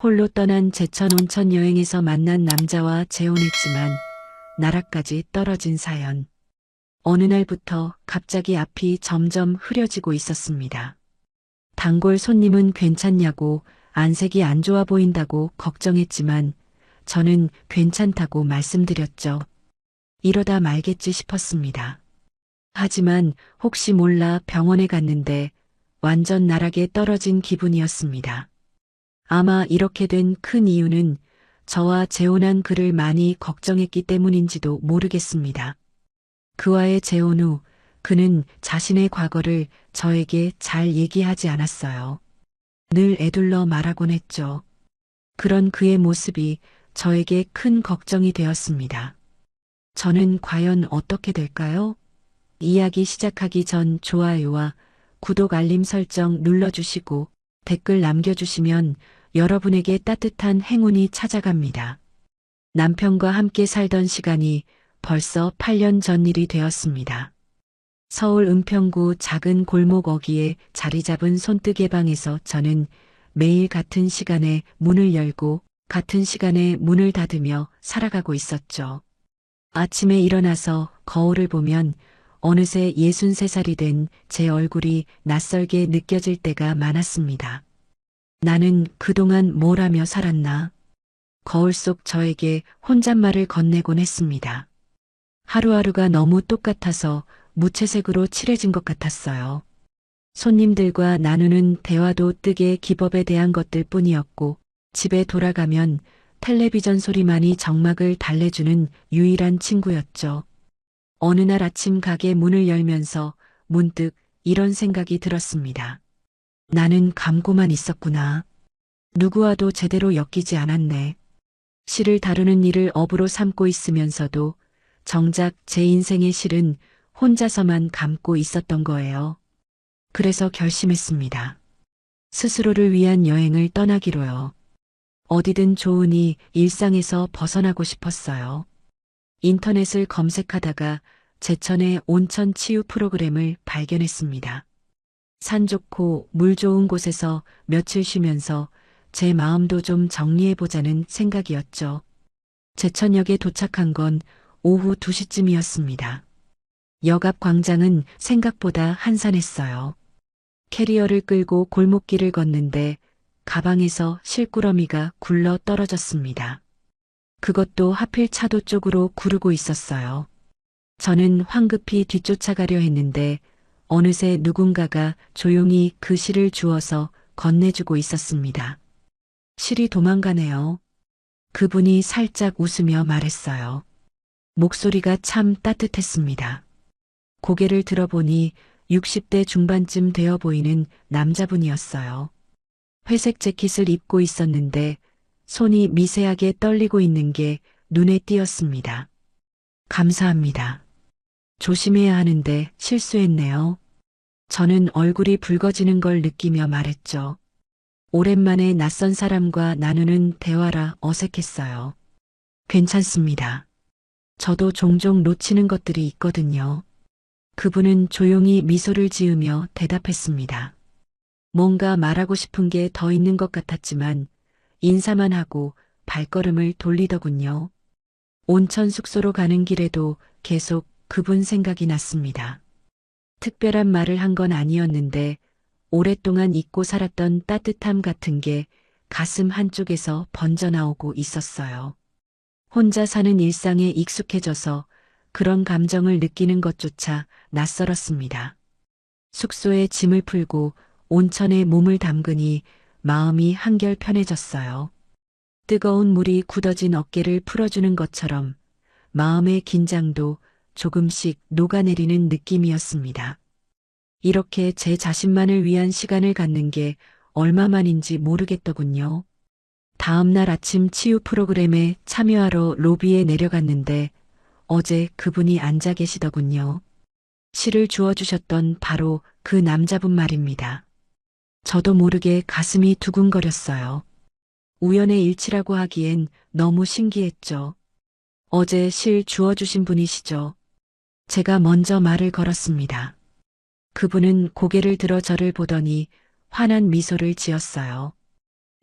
홀로 떠난 제천 온천 여행에서 만난 남자와 재혼했지만 나라까지 떨어진 사연. 어느 날부터 갑자기 앞이 점점 흐려지고 있었습니다. 단골 손님은 괜찮냐고 안색이 안 좋아 보인다고 걱정했지만 저는 괜찮다고 말씀드렸죠. 이러다 말겠지 싶었습니다. 하지만 혹시 몰라 병원에 갔는데 완전 나락에 떨어진 기분이었습니다. 아마 이렇게 된 큰 이유는 저와 재혼한 그를 많이 걱정했기 때문인지도 모르겠습니다. 그와의 재혼 후 그는 자신의 과거를 저에게 잘 얘기하지 않았어요. 늘 애둘러 말하곤 했죠. 그런 그의 모습이 저에게 큰 걱정이 되었습니다. 저는 과연 어떻게 될까요? 이야기 시작하기 전 좋아요와 구독 알림 설정 눌러주시고 댓글 남겨주시면 여러분에게 따뜻한 행운이 찾아갑니다. 남편과 함께 살던 시간이 벌써 8년 전 일이 되었습니다. 서울 은평구 작은 골목 어귀에 자리 잡은 손뜨개 방에서 저는 매일 같은 시간에 문을 열고 같은 시간에 문을 닫으며 살아가고 있었죠. 아침에 일어나서 거울을 보면 어느새 63살이 된 제 얼굴이 낯설게 느껴질 때가 많았습니다. 나는 그동안 뭘 하며 살았나? 거울 속 저에게 혼잣말을 건네곤 했습니다. 하루하루가 너무 똑같아서 무채색으로 칠해진 것 같았어요. 손님들과 나누는 대화도 뜨개 기법에 대한 것들 뿐이었고 집에 돌아가면 텔레비전 소리만이 정막을 달래주는 유일한 친구였죠. 어느 날 아침 가게 문을 열면서 문득 이런 생각이 들었습니다. 나는 감고만 있었구나. 누구와도 제대로 엮이지 않았네. 시를 다루는 일을 업으로 삼고 있으면서도 정작 제 인생의 실은 혼자서만 감고 있었던 거예요. 그래서 결심했습니다. 스스로를 위한 여행을 떠나기로요. 어디든 좋으니 일상에서 벗어나고 싶었어요. 인터넷을 검색하다가 제천의 온천 치유 프로그램을 발견했습니다. 산 좋고 물 좋은 곳에서 며칠 쉬면서 제 마음도 좀 정리해보자는 생각이었죠. 제천역에 도착한 건 오후 2시쯤이었습니다. 역 앞 광장은 생각보다 한산했어요. 캐리어를 끌고 골목길을 걷는데 가방에서 실꾸러미가 굴러 떨어졌습니다. 그것도 하필 차도 쪽으로 구르고 있었어요. 저는 황급히 뒤쫓아가려 했는데 어느새 누군가가 조용히 그 실을 주워서 건네주고 있었습니다. 실이 도망가네요. 그분이 살짝 웃으며 말했어요. 목소리가 참 따뜻했습니다. 고개를 들어보니 60대 중반쯤 되어 보이는 남자분이었어요. 회색 재킷을 입고 있었는데 손이 미세하게 떨리고 있는 게 눈에 띄었습니다. 감사합니다. 조심해야 하는데 실수했네요. 저는 얼굴이 붉어지는 걸 느끼며 말했죠. 오랜만에 낯선 사람과 나누는 대화라 어색했어요. 괜찮습니다. 저도 종종 놓치는 것들이 있거든요. 그분은 조용히 미소를 지으며 대답했습니다. 뭔가 말하고 싶은 게 더 있는 것 같았지만 인사만 하고 발걸음을 돌리더군요. 온천 숙소로 가는 길에도 계속 그분 생각이 났습니다. 특별한 말을 한 건 아니었는데 오랫동안 잊고 살았던 따뜻함 같은 게 가슴 한쪽에서 번져나오고 있었어요. 혼자 사는 일상에 익숙해져서 그런 감정을 느끼는 것조차 낯설었습니다. 숙소에 짐을 풀고 온천에 몸을 담그니 마음이 한결 편해졌어요. 뜨거운 물이 굳어진 어깨를 풀어주는 것처럼 마음의 긴장도 조금씩 녹아내리는 느낌이었습니다. 이렇게 제 자신만을 위한 시간을 갖는 게 얼마만인지 모르겠더군요. 다음 날 아침 치유 프로그램에 참여하러 로비에 내려갔는데 어제 그분이 앉아 계시더군요. 시를 주워주셨던 바로 그 남자분 말입니다. 저도 모르게 가슴이 두근거렸어요. 우연의 일치라고 하기엔 너무 신기했죠. 어제 실 주워주신 분이시죠. 제가 먼저 말을 걸었습니다. 그분은 고개를 들어 저를 보더니 환한 미소를 지었어요.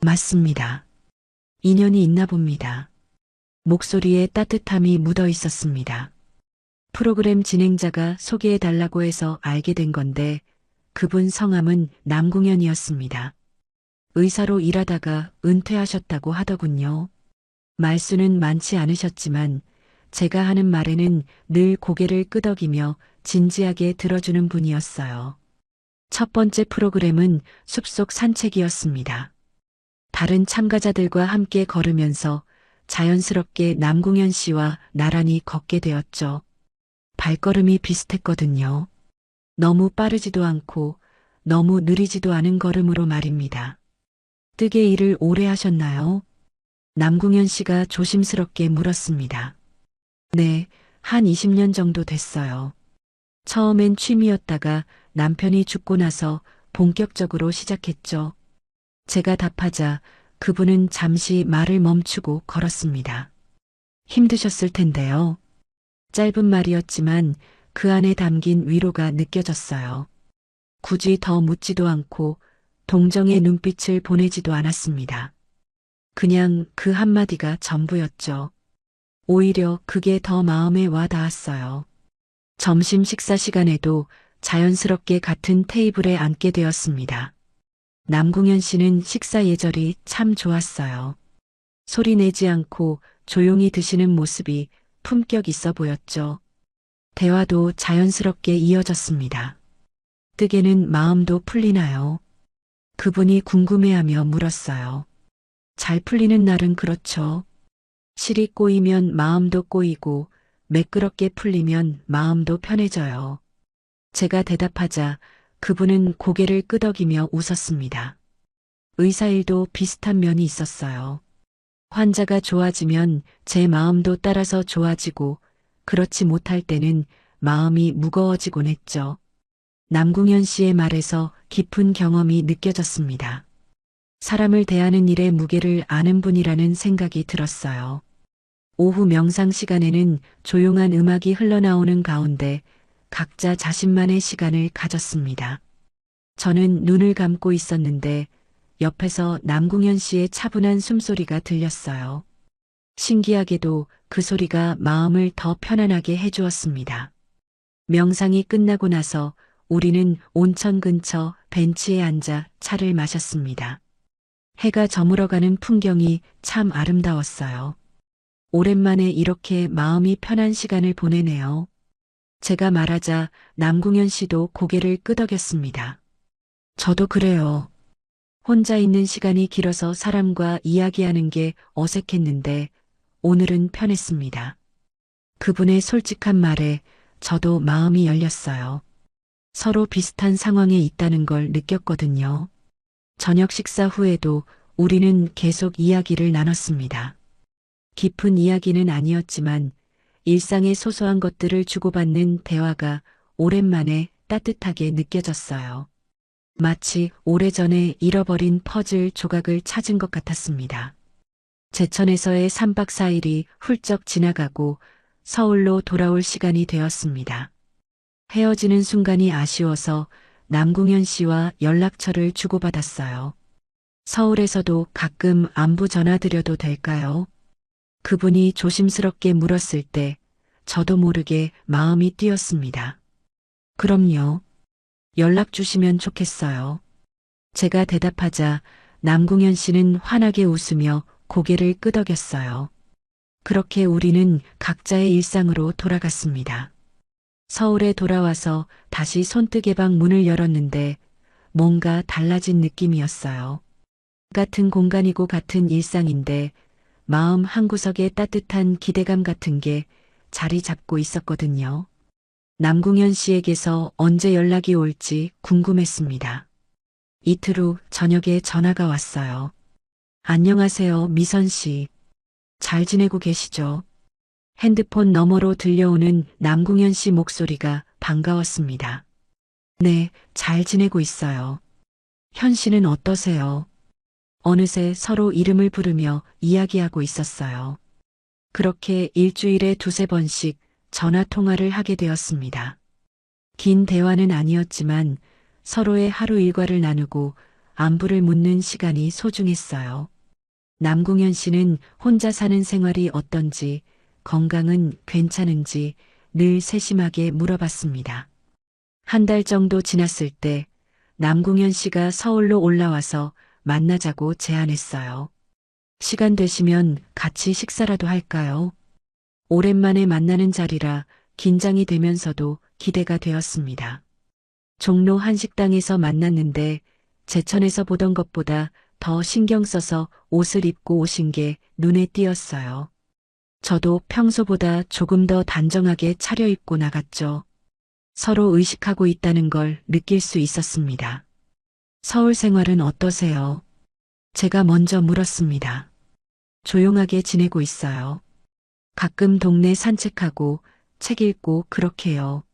맞습니다. 인연이 있나 봅니다. 목소리에 따뜻함이 묻어 있었습니다. 프로그램 진행자가 소개해달라고 해서 알게 된 건데 그분 성함은 남궁현이었습니다. 의사로 일하다가 은퇴하셨다고 하더군요. 말수는 많지 않으셨지만 제가 하는 말에는 늘 고개를 끄덕이며 진지하게 들어주는 분이었어요. 첫 번째 프로그램은 숲속 산책이었습니다. 다른 참가자들과 함께 걸으면서 자연스럽게 남궁현 씨와 나란히 걷게 되었죠. 발걸음이 비슷했거든요. 너무 빠르지도 않고 너무 느리지도 않은 걸음으로 말입니다. 뜨개 일을 오래 하셨나요? 남궁현 씨가 조심스럽게 물었습니다. 네, 한 20년 정도 됐어요. 처음엔 취미였다가 남편이 죽고 나서 본격적으로 시작했죠. 제가 답하자 그분은 잠시 말을 멈추고 걸었습니다. 힘드셨을 텐데요. 짧은 말이었지만 그 안에 담긴 위로가 느껴졌어요. 굳이 더 묻지도 않고 동정의 눈빛을 보내지도 않았습니다. 그냥 그 한마디가 전부였죠. 오히려 그게 더 마음에 와 닿았어요. 점심 식사 시간에도 자연스럽게 같은 테이블에 앉게 되었습니다. 남궁현 씨는 식사 예절이 참 좋았어요. 소리 내지 않고 조용히 드시는 모습이 품격 있어 보였죠. 대화도 자연스럽게 이어졌습니다. 뜨개는 마음도 풀리나요? 그분이 궁금해하며 물었어요. 잘 풀리는 날은 그렇죠. 실이 꼬이면 마음도 꼬이고 매끄럽게 풀리면 마음도 편해져요. 제가 대답하자 그분은 고개를 끄덕이며 웃었습니다. 의사일도 비슷한 면이 있었어요. 환자가 좋아지면 제 마음도 따라서 좋아지고 그렇지 못할 때는 마음이 무거워지곤 했죠. 남궁현 씨의 말에서 깊은 경험이 느껴졌습니다. 사람을 대하는 일의 무게를 아는 분이라는 생각이 들었어요. 오후 명상 시간에는 조용한 음악이 흘러나오는 가운데 각자 자신만의 시간을 가졌습니다. 저는 눈을 감고 있었는데 옆에서 남궁현 씨의 차분한 숨소리가 들렸어요. 신기하게도 그 소리가 마음을 더 편안하게 해주었습니다. 명상이 끝나고 나서 우리는 온천 근처 벤치에 앉아 차를 마셨습니다. 해가 저물어가는 풍경이 참 아름다웠어요. 오랜만에 이렇게 마음이 편한 시간을 보내네요. 제가 말하자 남궁현 씨도 고개를 끄덕였습니다. 저도 그래요. 혼자 있는 시간이 길어서 사람과 이야기하는 게 어색했는데 오늘은 편했습니다. 그분의 솔직한 말에 저도 마음이 열렸어요. 서로 비슷한 상황에 있다는 걸 느꼈거든요. 저녁 식사 후에도 우리는 계속 이야기를 나눴습니다. 깊은 이야기는 아니었지만 일상의 소소한 것들을 주고받는 대화가 오랜만에 따뜻하게 느껴졌어요. 마치 오래전에 잃어버린 퍼즐 조각을 찾은 것 같았습니다. 제천에서의 3박 4일이 훌쩍 지나가고 서울로 돌아올 시간이 되었습니다. 헤어지는 순간이 아쉬워서 남궁현 씨와 연락처를 주고받았어요. 서울에서도 가끔 안부 전화드려도 될까요? 그분이 조심스럽게 물었을 때 저도 모르게 마음이 뛰었습니다. 그럼요. 연락 주시면 좋겠어요. 제가 대답하자 남궁현 씨는 환하게 웃으며 고개를 끄덕였어요. 그렇게 우리는 각자의 일상으로 돌아갔습니다. 서울에 돌아와서 다시 손뜨개방 문을 열었는데 뭔가 달라진 느낌이었어요. 같은 공간이고 같은 일상인데 마음 한구석에 따뜻한 기대감 같은 게 자리 잡고 있었거든요. 남궁현 씨에게서 언제 연락이 올지 궁금했습니다. 이틀 후 저녁에 전화가 왔어요. 안녕하세요, 미선 씨. 잘 지내고 계시죠? 핸드폰 너머로 들려오는 남궁현 씨 목소리가 반가웠습니다. 네, 잘 지내고 있어요. 현 씨는 어떠세요? 어느새 서로 이름을 부르며 이야기하고 있었어요. 그렇게 일주일에 두세 번씩 전화 통화를 하게 되었습니다. 긴 대화는 아니었지만 서로의 하루 일과를 나누고 안부를 묻는 시간이 소중했어요. 남궁현 씨는 혼자 사는 생활이 어떤지, 건강은 괜찮은지 늘 세심하게 물어봤습니다. 한 달 정도 지났을 때 남궁현 씨가 서울로 올라와서 만나자고 제안했어요. 시간 되시면 같이 식사라도 할까요? 오랜만에 만나는 자리라 긴장이 되면서도 기대가 되었습니다. 종로 한식당에서 만났는데 제천에서 보던 것보다 더 신경 써서 옷을 입고 오신 게 눈에 띄었어요. 저도 평소보다 조금 더 단정하게 차려입고 나갔죠. 서로 의식하고 있다는 걸 느낄 수 있었습니다. 서울 생활은 어떠세요? 제가 먼저 물었습니다. 조용하게 지내고 있어요. 가끔 동네 산책하고 책 읽고 그렇게요.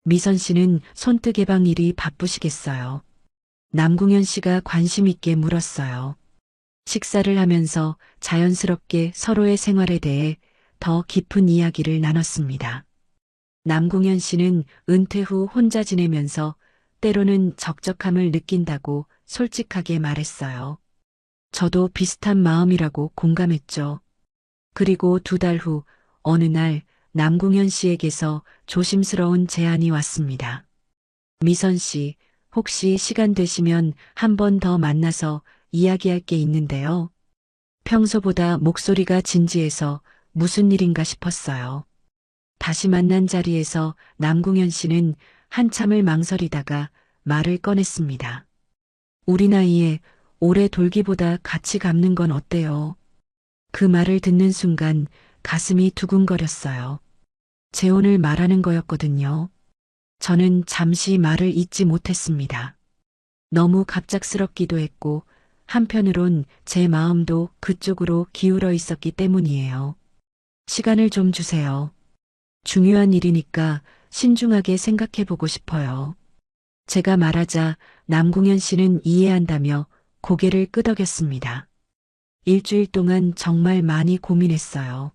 미선 씨는 손뜨개방 일이 바쁘시겠어요. 남궁현 씨가 관심 있게 물었어요. 식사를 하면서 자연스럽게 서로의 생활에 대해 더 깊은 이야기를 나눴습니다. 남궁현 씨는 은퇴 후 혼자 지내면서 때로는 적적함을 느낀다고 솔직하게 말했어요. 저도 비슷한 마음이라고 공감했죠. 그리고 2달 후 어느 날 남궁현 씨에게서 조심스러운 제안이 왔습니다. 미선 씨, 혹시 시간 되시면 한 번 더 만나서 이야기할 게 있는데요. 평소보다 목소리가 진지해서 무슨 일인가 싶었어요. 다시 만난 자리에서 남궁현 씨는 한참을 망설이다가 말을 꺼냈습니다. 우리 나이에 오래 돌기보다 같이 갚는 건 어때요? 그 말을 듣는 순간 가슴이 두근거렸어요. 재혼을 말하는 거였거든요. 저는 잠시 말을 잇지 못했습니다. 너무 갑작스럽기도 했고 한편으론 제 마음도 그쪽으로 기울어 있었기 때문이에요. 시간을 좀 주세요. 중요한 일이니까 신중하게 생각해 보고 싶어요. 제가 말하자 남궁현 씨는 이해한다며 고개를 끄덕였습니다. 일주일 동안 정말 많이 고민했어요.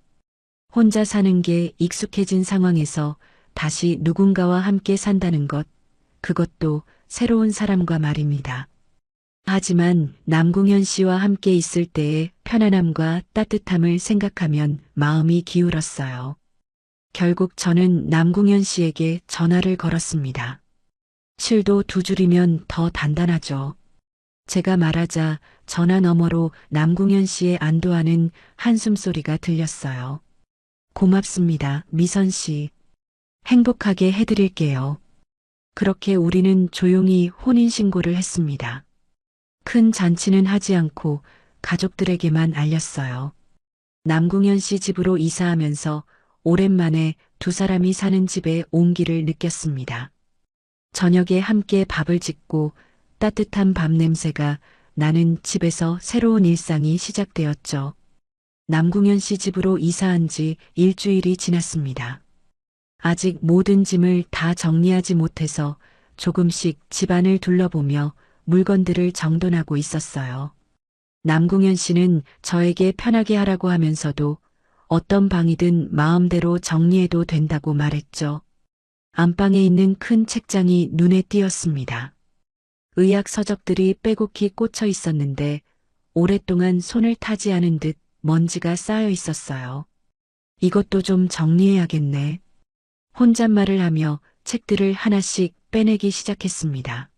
혼자 사는 게 익숙해진 상황에서 다시 누군가와 함께 산다는 것, 그것도 새로운 사람과 말입니다. 하지만 남궁현 씨와 함께 있을 때의 편안함과 따뜻함을 생각하면 마음이 기울었어요. 결국 저는 남궁현 씨에게 전화를 걸었습니다. 실도 2줄이면 더 단단하죠. 제가 말하자 전화 너머로 남궁현 씨의 안도하는 한숨소리가 들렸어요. 고맙습니다, 미선 씨. 행복하게 해드릴게요. 그렇게 우리는 조용히 혼인신고를 했습니다. 큰 잔치는 하지 않고 가족들에게만 알렸어요. 남궁현 씨 집으로 이사하면서 오랜만에 2사람이 사는 집의 온기를 느꼈습니다. 저녁에 함께 밥을 짓고 따뜻한 밥 냄새가 나는 집에서 새로운 일상이 시작되었죠. 남궁현 씨 집으로 이사한 지 일주일이 지났습니다. 아직 모든 짐을 다 정리하지 못해서 조금씩 집안을 둘러보며 물건들을 정돈하고 있었어요. 남궁현 씨는 저에게 편하게 하라고 하면서도 어떤 방이든 마음대로 정리해도 된다고 말했죠. 안방에 있는 큰 책장이 눈에 띄었습니다. 의학 서적들이 빼곡히 꽂혀 있었는데 오랫동안 손을 타지 않은 듯 먼지가 쌓여 있었어요. 이것도 좀 정리해야겠네. 혼잣말을 하며 책들을 하나씩 빼내기 시작했습니다.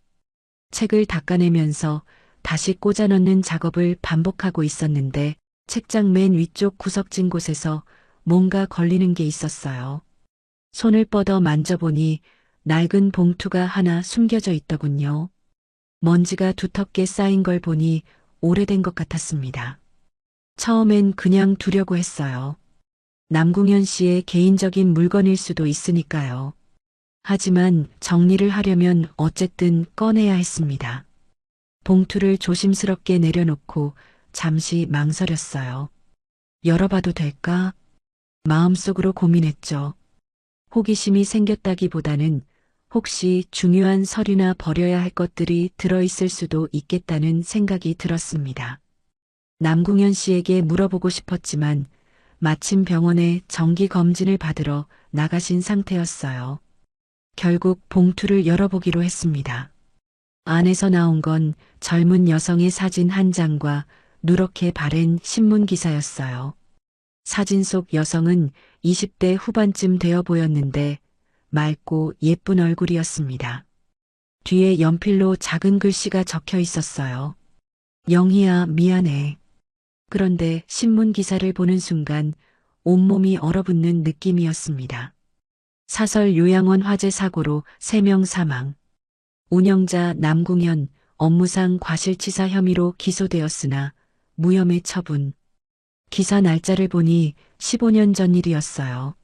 책을 닦아내면서 다시 꽂아 넣는 작업을 반복하고 있었는데 책장 맨 위쪽 구석진 곳에서 뭔가 걸리는 게 있었어요. 손을 뻗어 만져보니 낡은 봉투가 하나 숨겨져 있더군요. 먼지가 두텁게 쌓인 걸 보니 오래된 것 같았습니다. 처음엔 그냥 두려고 했어요. 남궁현 씨의 개인적인 물건일 수도 있으니까요. 하지만 정리를 하려면 어쨌든 꺼내야 했습니다. 봉투를 조심스럽게 내려놓고 잠시 망설였어요. 열어봐도 될까? 마음속으로 고민했죠. 호기심이 생겼다기보다는 혹시 중요한 서류나 버려야 할 것들이 들어있을 수도 있겠다는 생각이 들었습니다. 남궁현 씨에게 물어보고 싶었지만 마침 병원에 정기 검진을 받으러 나가신 상태였어요. 결국 봉투를 열어보기로 했습니다. 안에서 나온 건 젊은 여성의 사진 한 장과 누렇게 바랜 신문 기사였어요. 사진 속 여성은 20대 후반쯤 되어 보였는데 맑고 예쁜 얼굴이었습니다. 뒤에 연필로 작은 글씨가 적혀 있었어요. 영희야, 미안해. 그런데 신문 기사를 보는 순간 온몸이 얼어붙는 느낌이었습니다. 사설 요양원 화재 사고로 3명 사망. 운영자 남궁현 업무상 과실치사 혐의로 기소되었으나 무혐의 처분. 기사 날짜를 보니 15년 전 일이었어요.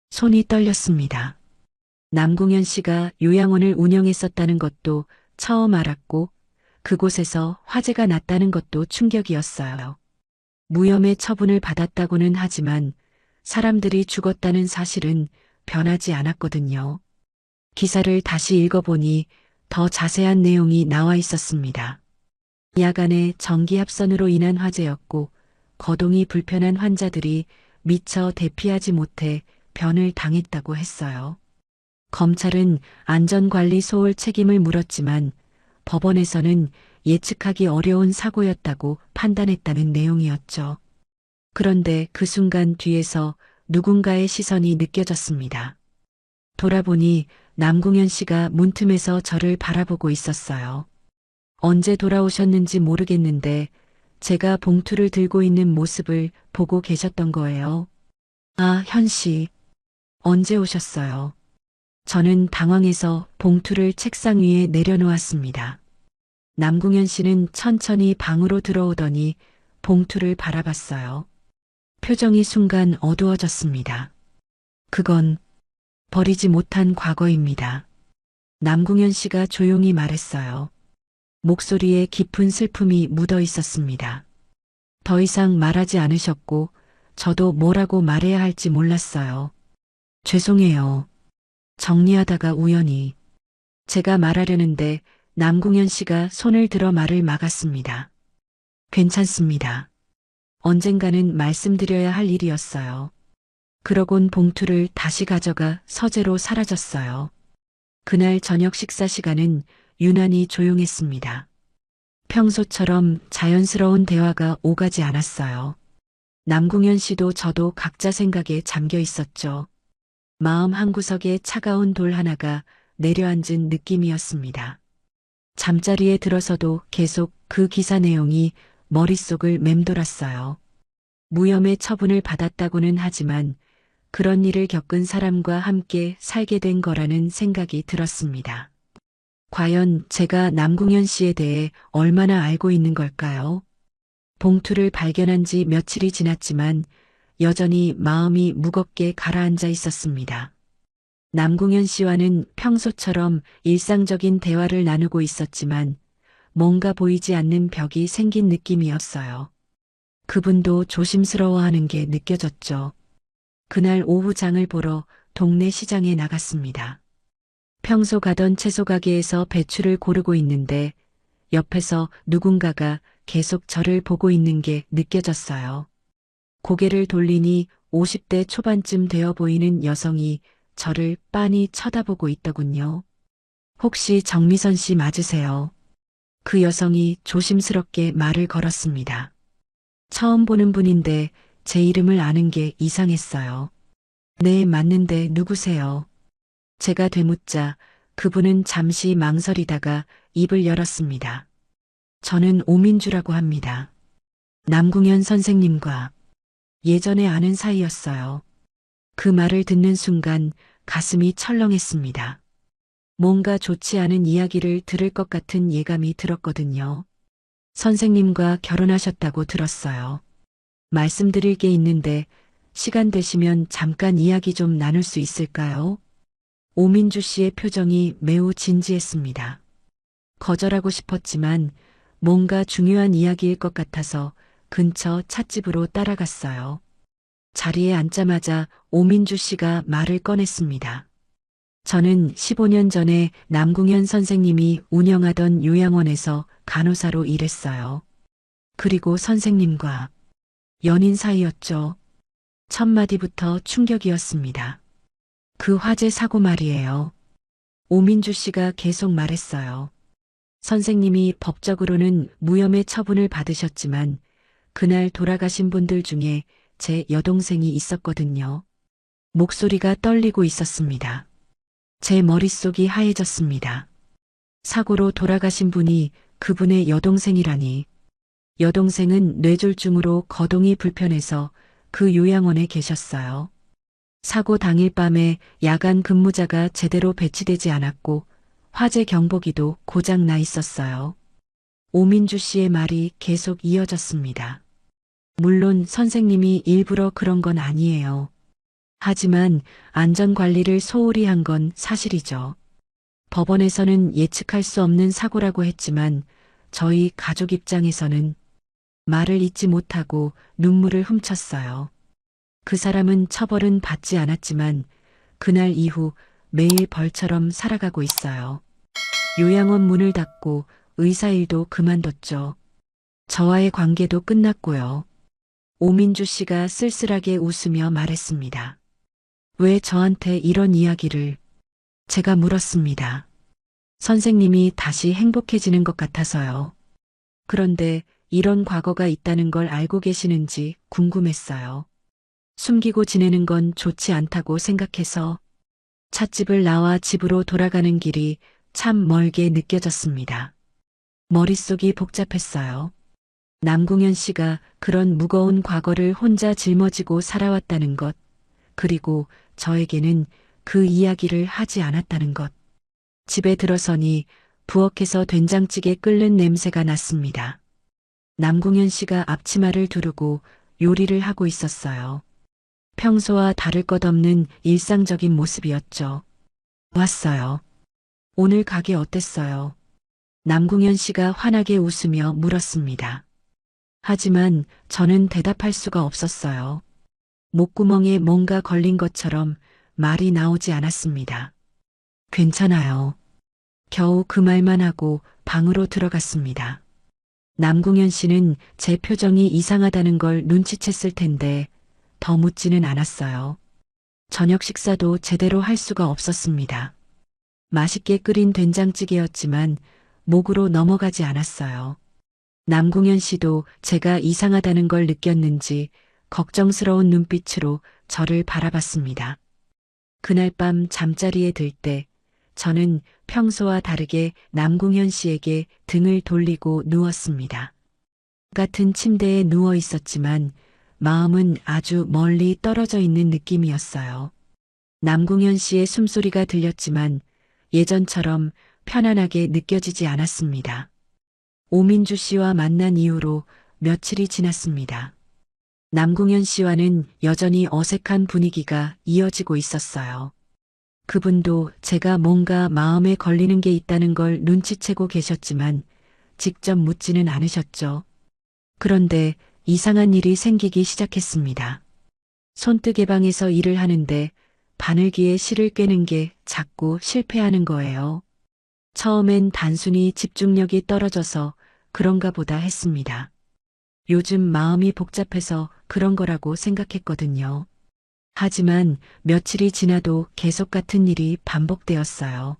손이 떨렸습니다. 남궁현 씨가 요양원을 운영했었다는 것도 처음 알았고 그곳에서 화재가 났다는 것도 충격이었어요. 무혐의 처분을 받았다고는 하지만 사람들이 죽었다는 사실은 변하지 않았거든요. 기사를 다시 읽어보니 더 자세한 내용이 나와 있었습니다. 야간에 전기 합선으로 인한 화재였고 거동이 불편한 환자들이 미처 대피하지 못해 변을 당했다고 했어요. 검찰은 안전관리 소홀 책임을 물었지만 법원에서는 예측하기 어려운 사고였다고 판단했다는 내용이었죠. 그런데 그 순간 뒤에서 누군가의 시선이 느껴졌습니다. 돌아보니 남궁현 씨가 문틈에서 저를 바라보고 있었어요. 언제 돌아오셨는지 모르겠는데 제가 봉투를 들고 있는 모습을 보고 계셨던 거예요. 아, 현 씨. 언제 오셨어요? 저는 당황해서 봉투를 책상 위에 내려놓았습니다. 남궁현 씨는 천천히 방으로 들어오더니 봉투를 바라봤어요. 표정이 순간 어두워졌습니다. 그건 버리지 못한 과거입니다. 남궁현 씨가 조용히 말했어요. 목소리에 깊은 슬픔이 묻어 있었습니다. 더 이상 말하지 않으셨고 저도 뭐라고 말해야 할지 몰랐어요. 죄송해요. 정리하다가 우연히. 제가 말하려는데 남궁현 씨가 손을 들어 말을 막았습니다. 괜찮습니다. 언젠가는 말씀드려야 할 일이었어요. 그러곤 봉투를 다시 가져가 서재로 사라졌어요. 그날 저녁 식사 시간은 유난히 조용했습니다. 평소처럼 자연스러운 대화가 오가지 않았어요. 남궁현 씨도 저도 각자 생각에 잠겨 있었죠. 마음 한구석에 차가운 돌 하나가 내려앉은 느낌이었습니다. 잠자리에 들어서도 계속 그 기사 내용이 머릿속을 맴돌았어요. 무혐의 처분을 받았다고는 하지만 그런 일을 겪은 사람과 함께 살게 된 거라는 생각이 들었습니다. 과연 제가 남궁현 씨에 대해 얼마나 알고 있는 걸까요? 봉투를 발견한 지 며칠이 지났지만 여전히 마음이 무겁게 가라앉아 있었습니다. 남궁현 씨와는 평소처럼 일상적인 대화를 나누고 있었지만 뭔가 보이지 않는 벽이 생긴 느낌이었어요. 그분도 조심스러워하는 게 느껴졌죠. 그날 오후 장을 보러 동네 시장에 나갔습니다. 평소 가던 채소 가게에서 배추를 고르고 있는데 옆에서 누군가가 계속 저를 보고 있는 게 느껴졌어요. 고개를 돌리니 50대 초반쯤 되어 보이는 여성이 저를 빤히 쳐다보고 있더군요. 혹시 정미선 씨 맞으세요? 그 여성이 조심스럽게 말을 걸었습니다. 처음 보는 분인데 제 이름을 아는 게 이상했어요. 네, 맞는데 누구세요? 제가 되묻자 그분은 잠시 망설이다가 입을 열었습니다. 저는 오민주라고 합니다. 남궁현 선생님과 예전에 아는 사이였어요. 그 말을 듣는 순간 가슴이 철렁했습니다. 뭔가 좋지 않은 이야기를 들을 것 같은 예감이 들었거든요. 선생님과 결혼하셨다고 들었어요. 말씀드릴 게 있는데 시간 되시면 잠깐 이야기 좀 나눌 수 있을까요? 오민주 씨의 표정이 매우 진지했습니다. 거절하고 싶었지만 뭔가 중요한 이야기일 것 같아서 근처 찻집으로 따라갔어요. 자리에 앉자마자 오민주 씨가 말을 꺼냈습니다. 저는 15년 전에 남궁현 선생님이 운영하던 요양원에서 간호사로 일했어요. 그리고 선생님과 연인 사이였죠. 첫 마디부터 충격이었습니다. 그 화재 사고 말이에요. 오민주 씨가 계속 말했어요. 선생님이 법적으로는 무혐의 처분을 받으셨지만 그날 돌아가신 분들 중에 제 여동생이 있었거든요. 목소리가 떨리고 있었습니다. 제 머릿속이 하얘졌습니다. 사고로 돌아가신 분이 그분의 여동생이라니. 여동생은 뇌졸중으로 거동이 불편해서 그 요양원에 계셨어요. 사고 당일 밤에 야간 근무자가 제대로 배치되지 않았고 화재 경보기도 고장 나 있었어요. 오민주 씨의 말이 계속 이어졌습니다. 물론 선생님이 일부러 그런 건 아니에요. 하지만 안전관리를 소홀히 한 건 사실이죠. 법원에서는 예측할 수 없는 사고라고 했지만 저희 가족 입장에서는 말을 잇지 못하고 눈물을 훔쳤어요. 그 사람은 처벌은 받지 않았지만 그날 이후 매일 벌처럼 살아가고 있어요. 요양원 문을 닫고 의사 일도 그만뒀죠. 저와의 관계도 끝났고요. 오민주 씨가 쓸쓸하게 웃으며 말했습니다. 왜 저한테 이런 이야기를? 제가 물었습니다. 선생님이 다시 행복해지는 것 같아서요. 그런데 이런 과거가 있다는 걸 알고 계시는지 궁금했어요. 숨기고 지내는 건 좋지 않다고 생각해서 찻집을 나와 집으로 돌아가는 길이 참 멀게 느껴졌습니다. 머릿속이 복잡했어요. 남궁현 씨가 그런 무거운 과거를 혼자 짊어지고 살아왔다는 것, 그리고 저에게는 그 이야기를 하지 않았다는 것. 집에 들어서니 부엌에서 된장찌개 끓는 냄새가 났습니다. 남궁현 씨가 앞치마를 두르고 요리를 하고 있었어요. 평소와 다를 것 없는 일상적인 모습이었죠. 왔어요. 오늘 가게 어땠어요? 남궁현 씨가 환하게 웃으며 물었습니다. 하지만 저는 대답할 수가 없었어요. 목구멍에 뭔가 걸린 것처럼 말이 나오지 않았습니다. 괜찮아요. 겨우 그 말만 하고 방으로 들어갔습니다. 남궁현 씨는 제 표정이 이상하다는 걸 눈치챘을 텐데 더 묻지는 않았어요. 저녁 식사도 제대로 할 수가 없었습니다. 맛있게 끓인 된장찌개였지만 목으로 넘어가지 않았어요. 남궁현 씨도 제가 이상하다는 걸 느꼈는지 걱정스러운 눈빛으로 저를 바라봤습니다. 그날 밤 잠자리에 들 때 저는 평소와 다르게 남궁현 씨에게 등을 돌리고 누웠습니다. 같은 침대에 누워 있었지만 마음은 아주 멀리 떨어져 있는 느낌이었어요. 남궁현 씨의 숨소리가 들렸지만 예전처럼 편안하게 느껴지지 않았습니다. 오민주 씨와 만난 이후로 며칠이 지났습니다. 남궁현 씨와는 여전히 어색한 분위기가 이어지고 있었어요. 그분도 제가 뭔가 마음에 걸리는 게 있다는 걸 눈치채고 계셨지만 직접 묻지는 않으셨죠. 그런데 이상한 일이 생기기 시작했습니다. 손뜨개방에서 일을 하는데 바늘기에 실을 꿰는 게 자꾸 실패하는 거예요. 처음엔 단순히 집중력이 떨어져서 그런가 보다 했습니다. 요즘 마음이 복잡해서 그런 거라고 생각했거든요. 하지만 며칠이 지나도 계속 같은 일이 반복되었어요.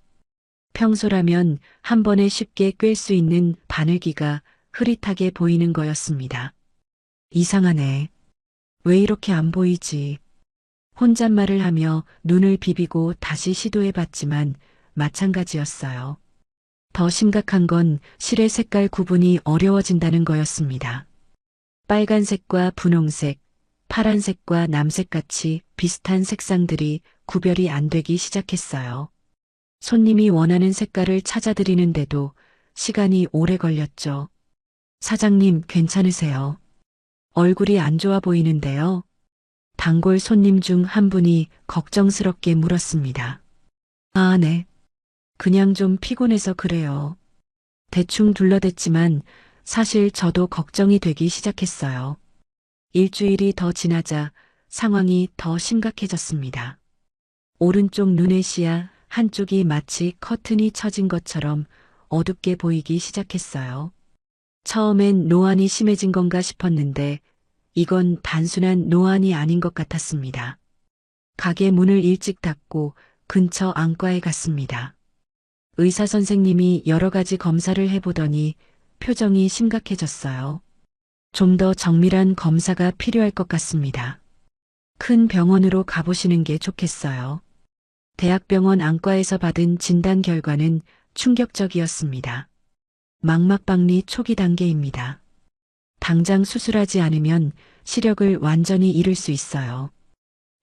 평소라면 한 번에 쉽게 꿰 수 있는 바늘기가 흐릿하게 보이는 거였습니다. 이상하네. 왜 이렇게 안 보이지? 혼잣말을 하며 눈을 비비고 다시 시도해봤지만 마찬가지였어요. 더 심각한 건 실의 색깔 구분이 어려워진다는 거였습니다. 빨간색과 분홍색, 파란색과 남색같이 비슷한 색상들이 구별이 안 되기 시작했어요. 손님이 원하는 색깔을 찾아드리는데도 시간이 오래 걸렸죠. 사장님 괜찮으세요? 얼굴이 안 좋아 보이는데요. 단골 손님 중 한 분이 걱정스럽게 물었습니다. 아, 네. 그냥 좀 피곤해서 그래요. 대충 둘러댔지만 사실 저도 걱정이 되기 시작했어요. 일주일이 더 지나자 상황이 더 심각해졌습니다. 오른쪽 눈의 시야 한쪽이 마치 커튼이 쳐진 것처럼 어둡게 보이기 시작했어요. 처음엔 노안이 심해진 건가 싶었는데 이건 단순한 노안이 아닌 것 같았습니다. 가게 문을 일찍 닫고 근처 안과에 갔습니다. 의사 선생님이 여러 가지 검사를 해보더니 표정이 심각해졌어요. 좀 더 정밀한 검사가 필요할 것 같습니다. 큰 병원으로 가보시는 게 좋겠어요. 대학병원 안과에서 받은 진단 결과는 충격적이었습니다. 망막박리 초기 단계입니다. 당장 수술하지 않으면 시력을 완전히 잃을 수 있어요.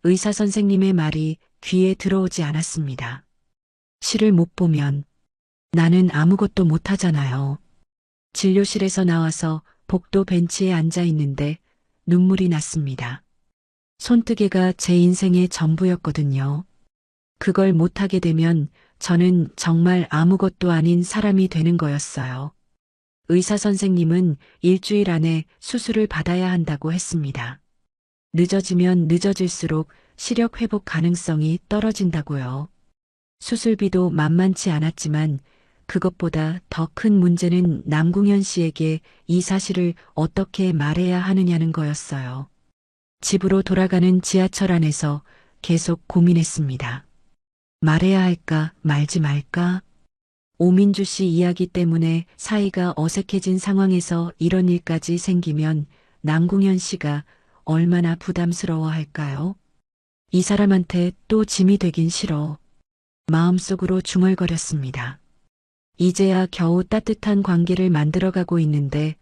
의사 선생님의 말이 귀에 들어오지 않았습니다. 시를 못 보면 나는 아무것도 못하잖아요. 진료실에서 나와서 복도 벤치에 앉아 있는데 눈물이 났습니다. 손뜨개가 제 인생의 전부였거든요. 그걸 못하게 되면 저는 정말 아무것도 아닌 사람이 되는 거였어요. 의사 선생님은 일주일 안에 수술을 받아야 한다고 했습니다. 늦어지면 늦어질수록 시력 회복 가능성이 떨어진다고요. 수술비도 만만치 않았지만 그것보다 더 큰 문제는 남궁현 씨에게 이 사실을 어떻게 말해야 하느냐는 거였어요. 집으로 돌아가는 지하철 안에서 계속 고민했습니다. 말해야 할까 말지 말까? 오민주 씨 이야기 때문에 사이가 어색해진 상황에서 이런 일까지 생기면 남궁현 씨가 얼마나 부담스러워 할까요? 이 사람한테 또 짐이 되긴 싫어. 마음속으로 중얼거렸습니다. 이제야 겨우 따뜻한 관계를 만들어가고 있는데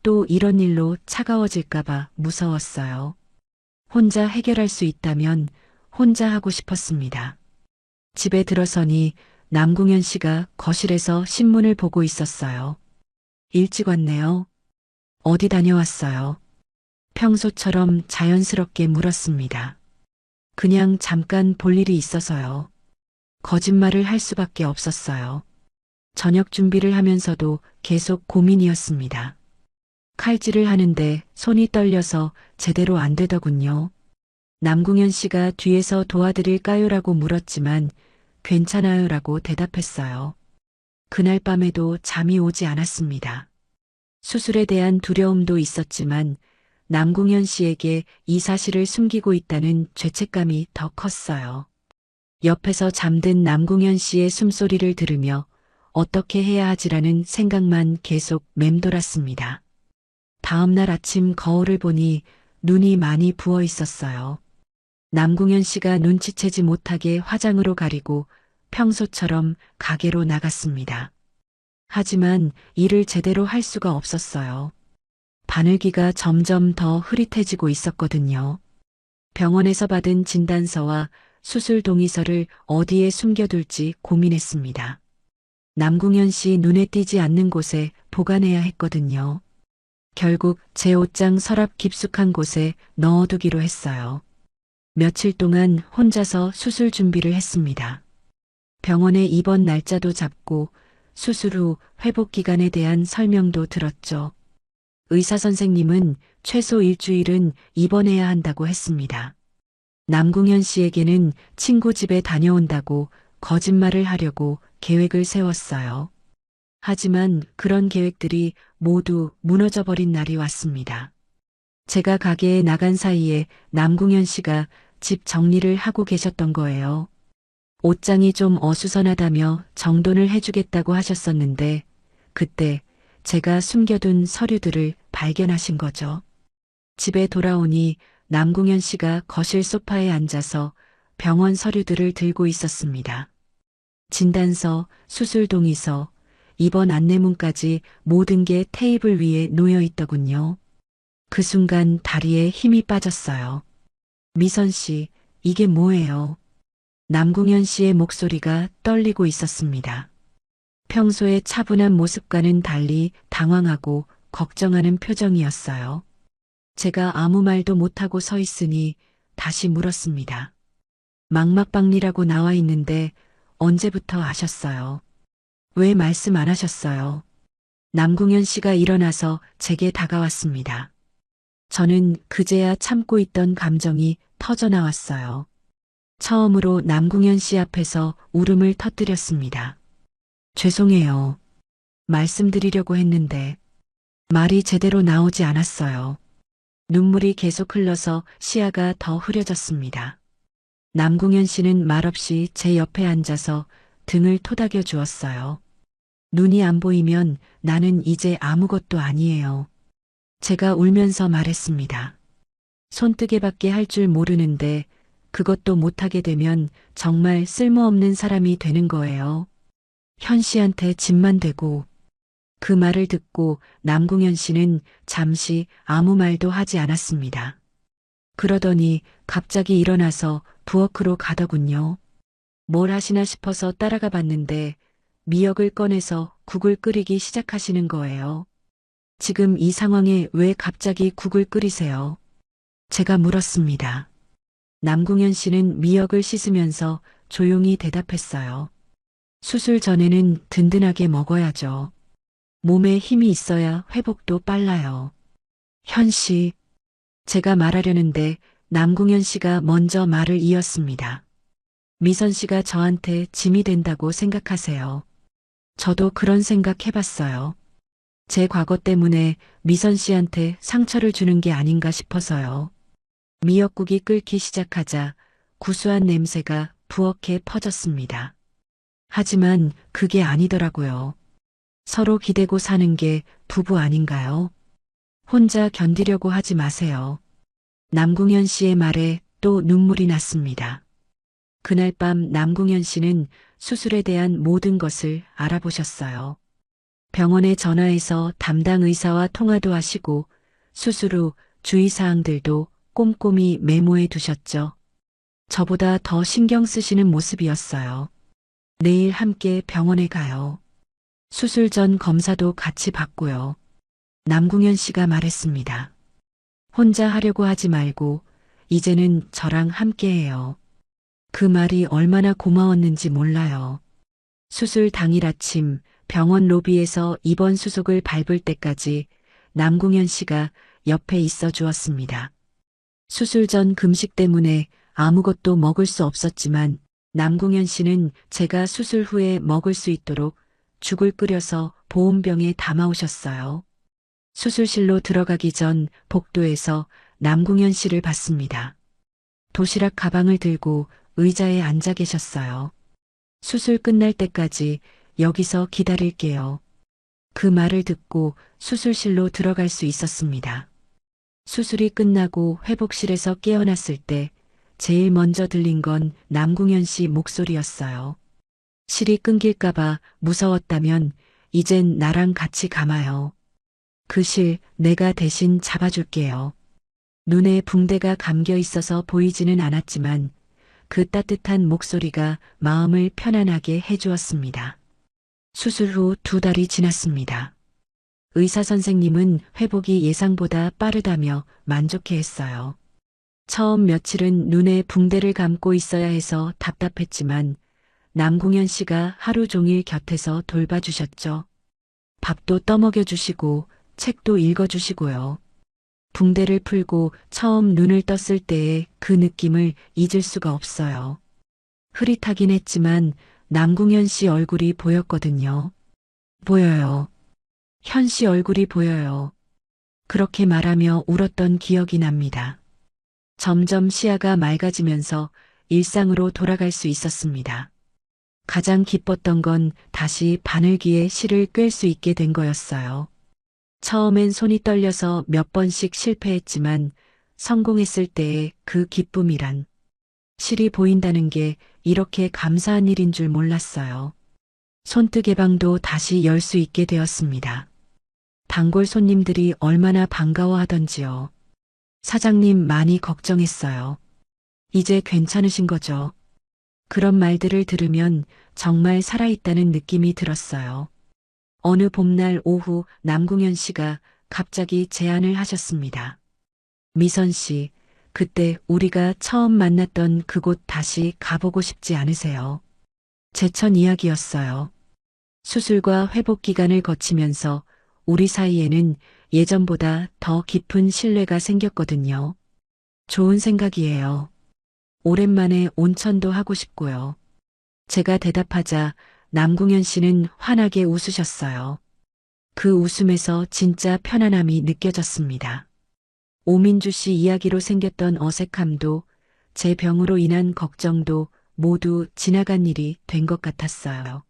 또 이런 일로 차가워질까봐 무서웠어요. 혼자 해결할 수 있다면 혼자 하고 싶었습니다. 집에 들어서니 남궁현 씨가 거실에서 신문을 보고 있었어요. 일찍 왔네요. 어디 다녀왔어요? 평소처럼 자연스럽게 물었습니다. 그냥 잠깐 볼 일이 있어서요. 거짓말을 할 수밖에 없었어요. 저녁 준비를 하면서도 계속 고민이었습니다. 칼질을 하는데 손이 떨려서 제대로 안 되더군요. 남궁현 씨가 뒤에서 도와드릴까요라고 물었지만 괜찮아요라고 대답했어요. 그날 밤에도 잠이 오지 않았습니다. 수술에 대한 두려움도 있었지만 남궁현 씨에게 이 사실을 숨기고 있다는 죄책감이 더 컸어요. 옆에서 잠든 남궁현 씨의 숨소리를 들으며 어떻게 해야 하지라는 생각만 계속 맴돌았습니다. 다음 날 아침 거울을 보니 눈이 많이 부어 있었어요. 남궁현 씨가 눈치채지 못하게 화장으로 가리고 평소처럼 가게로 나갔습니다. 하지만 일을 제대로 할 수가 없었어요. 바늘기가 점점 더 흐릿해지고 있었거든요. 병원에서 받은 진단서와 수술 동의서를 어디에 숨겨둘지 고민했습니다. 남궁현 씨 눈에 띄지 않는 곳에 보관해야 했거든요. 결국 제 옷장 서랍 깊숙한 곳에 넣어두기로 했어요. 며칠 동안 혼자서 수술 준비를 했습니다. 병원에 입원 날짜도 잡고 수술 후 회복 기간에 대한 설명도 들었죠. 의사 선생님은 최소 일주일은 입원해야 한다고 했습니다. 남궁현 씨에게는 친구 집에 다녀온다고 거짓말을 하려고 계획을 세웠어요. 하지만 그런 계획들이 모두 무너져버린 날이 왔습니다. 제가 가게에 나간 사이에 남궁현 씨가 집 정리를 하고 계셨던 거예요. 옷장이 좀 어수선하다며 정돈을 해주겠다고 하셨었는데 그때 제가 숨겨둔 서류들을 발견하신 거죠. 집에 돌아오니 남궁현 씨가 거실 소파에 앉아서 병원 서류들을 들고 있었습니다. 진단서, 수술 동의서, 입원 안내문까지 모든 게 테이블 위에 놓여 있더군요. 그 순간 다리에 힘이 빠졌어요. 미선 씨, 이게 뭐예요? 남궁현 씨의 목소리가 떨리고 있었습니다. 평소의 차분한 모습과는 달리 당황하고 걱정하는 표정이었어요. 제가 아무 말도 못하고 서 있으니 다시 물었습니다. 망막박리라고 나와 있는데 언제부터 아셨어요? 왜 말씀 안 하셨어요? 남궁현 씨가 일어나서 제게 다가왔습니다. 저는 그제야 참고 있던 감정이 터져나왔어요. 처음으로 남궁현 씨 앞에서 울음을 터뜨렸습니다. 죄송해요. 말씀드리려고 했는데 말이 제대로 나오지 않았어요. 눈물이 계속 흘러서 시야가 더 흐려졌습니다. 남궁현 씨는 말없이 제 옆에 앉아서 등을 토닥여 주었어요. 눈이 안 보이면 나는 이제 아무것도 아니에요. 제가 울면서 말했습니다. 손뜨개밖에 할 줄 모르는데 그것도 못하게 되면 정말 쓸모없는 사람이 되는 거예요. 현 씨한테 짐만 되고. 그 말을 듣고 남궁현 씨는 잠시 아무 말도 하지 않았습니다. 그러더니 갑자기 일어나서 부엌으로 가더군요. 뭘 하시나 싶어서 따라가 봤는데 미역을 꺼내서 국을 끓이기 시작하시는 거예요. 지금 이 상황에 왜 갑자기 국을 끓이세요? 제가 물었습니다. 남궁현 씨는 미역을 씻으면서 조용히 대답했어요. 수술 전에는 든든하게 먹어야죠. 몸에 힘이 있어야 회복도 빨라요. 현 씨, 제가 말하려는데 남궁현 씨가 먼저 말을 이었습니다. 미선 씨가 저한테 짐이 된다고 생각하세요. 저도 그런 생각 해봤어요. 제 과거 때문에 미선 씨한테 상처를 주는 게 아닌가 싶어서요. 미역국이 끓기 시작하자 구수한 냄새가 부엌에 퍼졌습니다. 하지만 그게 아니더라고요. 서로 기대고 사는 게 부부 아닌가요? 혼자 견디려고 하지 마세요. 남궁현 씨의 말에 또 눈물이 났습니다. 그날 밤 남궁현 씨는 수술에 대한 모든 것을 알아보셨어요. 병원에 전화해서 담당 의사와 통화도 하시고 수술 후 주의사항들도 꼼꼼히 메모해 두셨죠. 저보다 더 신경 쓰시는 모습이었어요. 내일 함께 병원에 가요. 수술 전 검사도 같이 받고요. 남궁현 씨가 말했습니다. 혼자 하려고 하지 말고 이제는 저랑 함께 해요. 그 말이 얼마나 고마웠는지 몰라요. 수술 당일 아침 병원 로비에서 입원 수속을 밟을 때까지 남궁현 씨가 옆에 있어 주었습니다. 수술 전 금식 때문에 아무것도 먹을 수 없었지만 남궁현 씨는 제가 수술 후에 먹을 수 있도록 죽을 끓여서 보온병에 담아오셨어요. 수술실로 들어가기 전 복도에서 남궁현 씨를 봤습니다. 도시락 가방을 들고 의자에 앉아 계셨어요. 수술 끝날 때까지 여기서 기다릴게요. 그 말을 듣고 수술실로 들어갈 수 있었습니다. 수술이 끝나고 회복실에서 깨어났을 때 제일 먼저 들린 건 남궁현 씨 목소리였어요. 실이 끊길까봐 무서웠다면 이젠 나랑 같이 감아요. 그 실 내가 대신 잡아줄게요. 눈에 붕대가 감겨 있어서 보이지는 않았지만 그 따뜻한 목소리가 마음을 편안하게 해주었습니다. 수술 후 2달이 지났습니다. 의사 선생님은 회복이 예상보다 빠르다며 만족해했어요. 처음 며칠은 눈에 붕대를 감고 있어야 해서 답답했지만 남궁현 씨가 하루 종일 곁에서 돌봐주셨죠. 밥도 떠먹여주시고 책도 읽어주시고요. 붕대를 풀고 처음 눈을 떴을 때의 그 느낌을 잊을 수가 없어요. 흐릿하긴 했지만 남궁현 씨 얼굴이 보였거든요. 보여요. 현 씨 얼굴이 보여요. 그렇게 말하며 울었던 기억이 납니다. 점점 시야가 맑아지면서 일상으로 돌아갈 수 있었습니다. 가장 기뻤던 건 다시 바늘기에 실을 꿰 수 있게 된 거였어요. 처음엔 손이 떨려서 몇 번씩 실패했지만 성공했을 때의 그 기쁨이란 실이 보인다는 게 이렇게 감사한 일인 줄 몰랐어요. 손뜨개방도 다시 열 수 있게 되었습니다. 단골 손님들이 얼마나 반가워하던지요. 사장님 많이 걱정했어요. 이제 괜찮으신 거죠? 그런 말들을 들으면 정말 살아있다는 느낌이 들었어요. 어느 봄날 오후 남궁현 씨가 갑자기 제안을 하셨습니다. 미선 씨, 그때 우리가 처음 만났던 그곳 다시 가보고 싶지 않으세요? 제천 이야기였어요. 수술과 회복 기간을 거치면서 우리 사이에는 예전보다 더 깊은 신뢰가 생겼거든요. 좋은 생각이에요. 오랜만에 온천도 하고 싶고요. 제가 대답하자 남궁현 씨는 환하게 웃으셨어요. 그 웃음에서 진짜 편안함이 느껴졌습니다. 오민주 씨 이야기로 생겼던 어색함도 제 병으로 인한 걱정도 모두 지나간 일이 된 것 같았어요.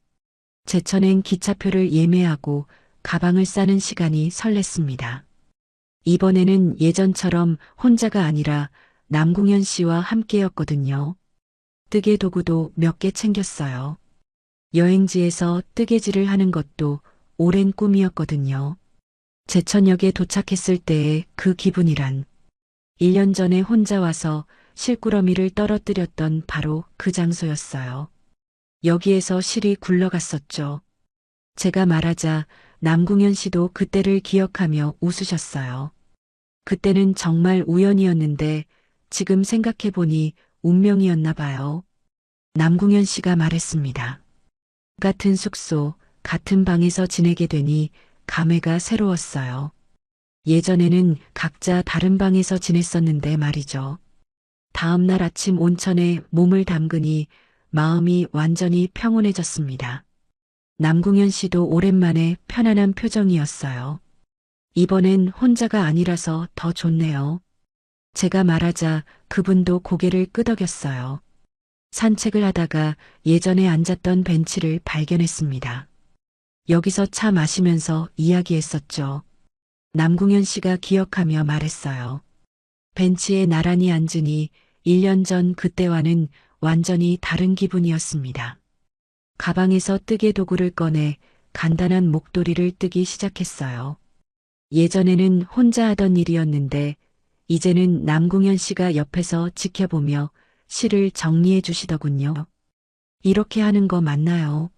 제천행 기차표를 예매하고 가방을 싸는 시간이 설렜습니다. 이번에는 예전처럼 혼자가 아니라 남궁현 씨와 함께였거든요. 뜨개 도구도 몇 개 챙겼어요. 여행지에서 뜨개질을 하는 것도 오랜 꿈이었거든요. 제천역에 도착했을 때의 그 기분이란 1년 전에 혼자 와서 실꾸러미를 떨어뜨렸던 바로 그 장소였어요. 여기에서 실이 굴러갔었죠. 제가 말하자 남궁현 씨도 그때를 기억하며 웃으셨어요. 그때는 정말 우연이었는데 지금 생각해보니 운명이었나 봐요. 남궁현 씨가 말했습니다. 같은 숙소, 같은 방에서 지내게 되니 감회가 새로웠어요. 예전에는 각자 다른 방에서 지냈었는데 말이죠. 다음 날 아침 온천에 몸을 담그니 마음이 완전히 평온해졌습니다. 남궁현 씨도 오랜만에 편안한 표정이었어요. 이번엔 혼자가 아니라서 더 좋네요. 제가 말하자 그분도 고개를 끄덕였어요. 산책을 하다가 예전에 앉았던 벤치를 발견했습니다. 여기서 차 마시면서 이야기했었죠. 남궁현 씨가 기억하며 말했어요. 벤치에 나란히 앉으니 1년 전 그때와는 완전히 다른 기분이었습니다. 가방에서 뜨개 도구를 꺼내 간단한 목도리를 뜨기 시작했어요. 예전에는 혼자 하던 일이었는데 이제는 남궁현 씨가 옆에서 지켜보며 실을 정리해 주시더군요. 이렇게 하는 거 맞나요?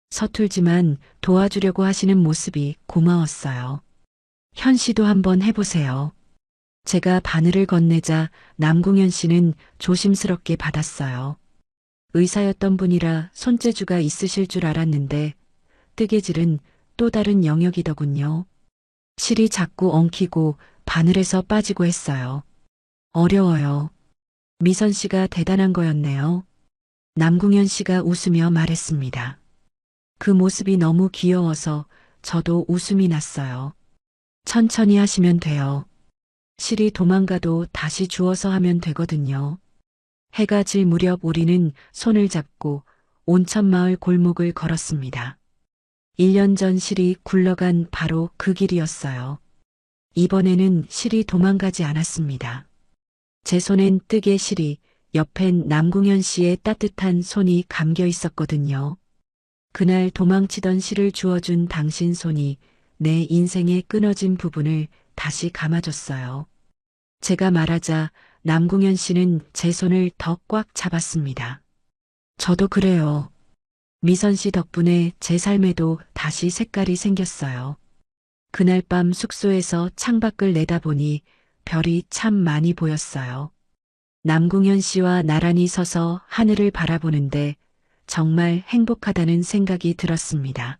서툴지만 도와주려고 하시는 모습이 고마웠어요. 현 씨도 한번 해보세요. 제가 바늘을 건네자 남궁현 씨는 조심스럽게 받았어요. 의사였던 분이라 손재주가 있으실 줄 알았는데 뜨개질은 또 다른 영역이더군요. 실이 자꾸 엉키고 바늘에서 빠지고 했어요. 어려워요. 미선 씨가 대단한 거였네요. 남궁현 씨가 웃으며 말했습니다. 그 모습이 너무 귀여워서 저도 웃음이 났어요. 천천히 하시면 돼요. 실이 도망가도 다시 주워서 하면 되거든요. 해가 질 무렵 우리는 손을 잡고 온천마을 골목을 걸었습니다. 1년 전 실이 굴러간 바로 그 길이었어요. 이번에는 실이 도망가지 않았습니다. 제 손엔 뜨개 실이, 옆엔 남궁현 씨의 따뜻한 손이 감겨 있었거든요. 그날 도망치던 실을 주워준 당신 손이 내 인생의 끊어진 부분을 다시 감아줬어요. 제가 말하자 남궁현 씨는 제 손을 더 꽉 잡았습니다. 저도 그래요. 미선 씨 덕분에 제 삶에도 다시 색깔이 생겼어요. 그날 밤 숙소에서 창밖을 내다보니 별이 참 많이 보였어요. 남궁현 씨와 나란히 서서 하늘을 바라보는데 정말 행복하다는 생각이 들었습니다.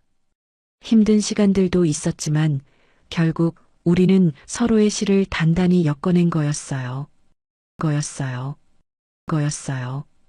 힘든 시간들도 있었지만 결국 우리는 서로의 실을 단단히 엮어낸 거였어요. 거였어요.